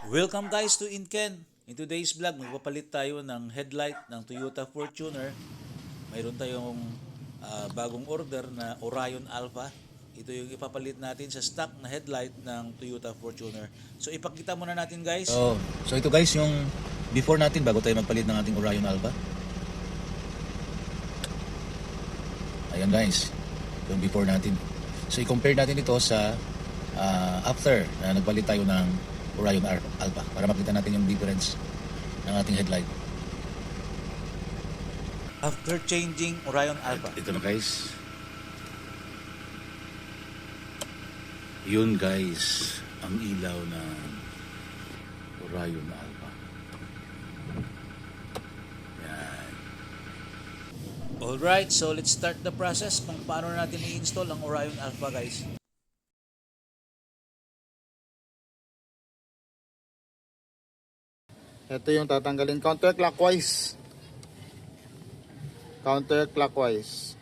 Welcome guys to Inken. In today's vlog, magpapalit tayo ng headlight ng Toyota Fortuner. Mayroon tayong bagong order na Orion Alpha. Ito yung ipapalit natin sa stock na headlight ng Toyota Fortuner. So ipakita muna natin guys. So ito guys yung before natin bago tayo magpalit ng ating Orion Alpha. Ayan guys, yung before natin. So i-compare natin ito sa after na nagpalit tayo ng Orion Alpha para makita natin yung difference ng ating headlight. After changing Orion Alpha. Ito na guys. Yun guys, ang ilaw ng Orion Alpha. Yan. Alright, so let's start the process kung paano natin i-install ang Orion Alpha guys. Ito yung tatanggalin counterclockwise. Counterclockwise.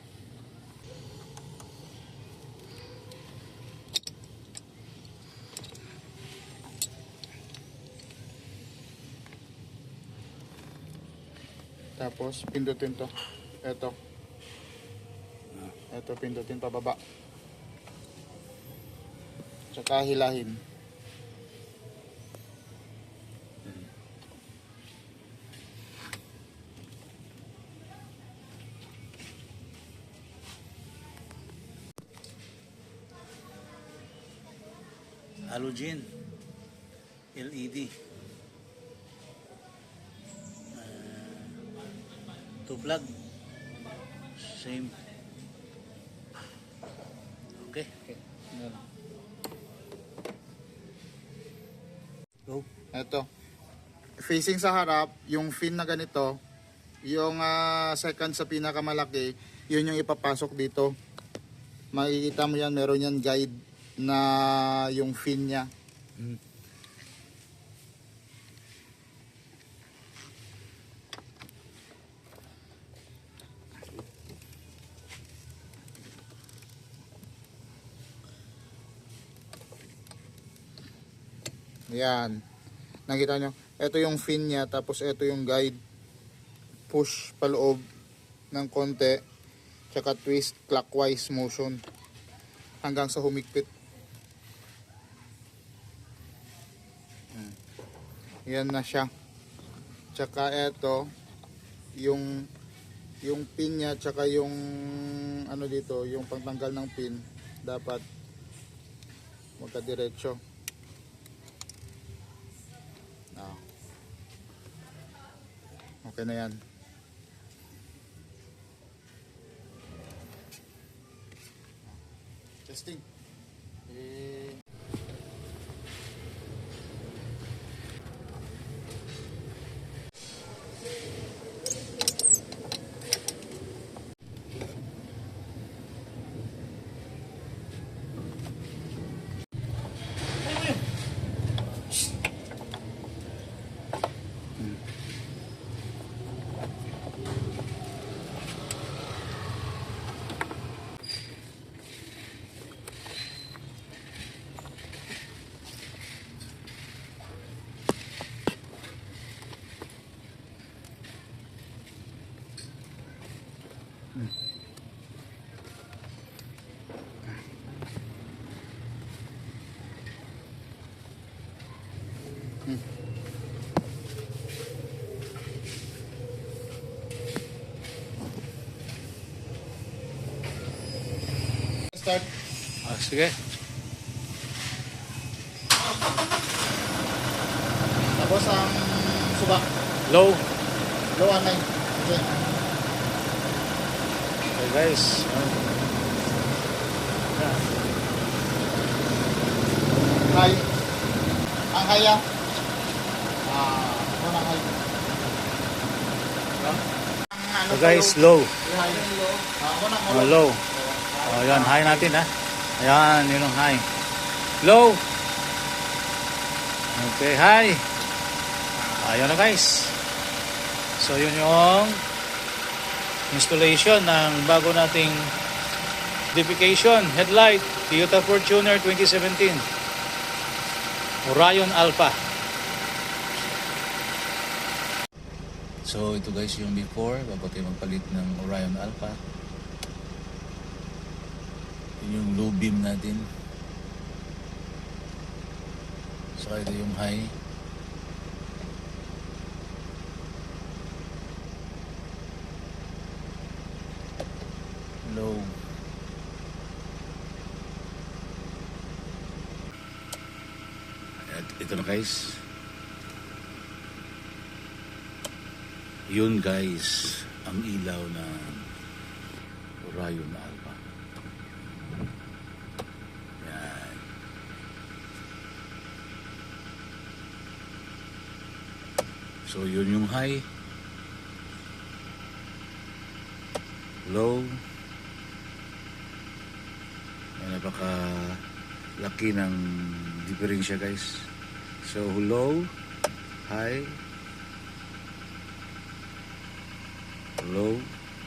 Tapos pindutin to. Ito. Ito pindutin pababa. Tsaka hilahin. Halogen LED to plug same. Okay, go. Ito. Facing sa harap, yung fin na ganito, yung second sa pinakamalaki, yun yung ipapasok dito. Makikita mo yan, meron yan guide na yung fin niya. Yan. Nakita nyo? Ito yung fin niya, tapos ito yung guide. Push paloob ng konti. Tsaka twist clockwise motion. Hanggang sa humigpit. Yan na siya. Tsaka ito, yung pin niya, tsaka yung ano dito, yung pagtanggal ng pin, dapat magkadiretso. Okay na yan. Testing. Start. Sige. Tapos ang subak. Low. Low on line. Okay. Okay guys. High. Ang high yan. Unang high. Ang ano So guys, sa low. high. Unang Low. Oh, yan, high natin ha. Ayan, yun ang high. Low. Okay, high. Ayun na guys. So yun yung installation ng bago nating modification headlight Toyota Fortuner 2017 Orion Alpha. So ito guys yung before, bago tayo magpalit ng Orion Alpha. Yun yung low beam natin. Saka ito yung high. Low. At ito na guys. Yun guys, ang ilaw ng Orion Alpha. Yan. So yun yung high, low. Yan, napaka laki ng diferensya guys. So low, high, low.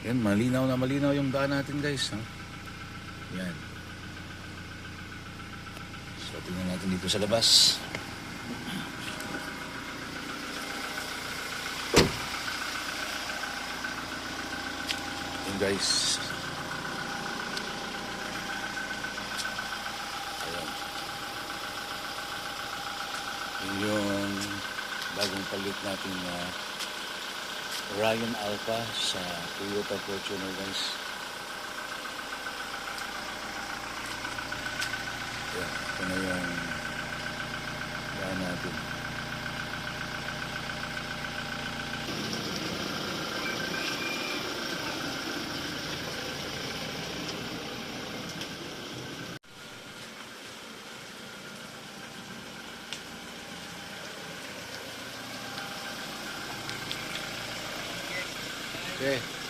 Yan, malinaw na malinaw yung daan natin guys. Ha? Yan. So tingnan natin dito sa labas. Yan guys. Ayan. Yun yung bagong palit natin na Orion Alpha sa Toyota Fortuner guys. Ayan, ito na yung daan natin. Okay.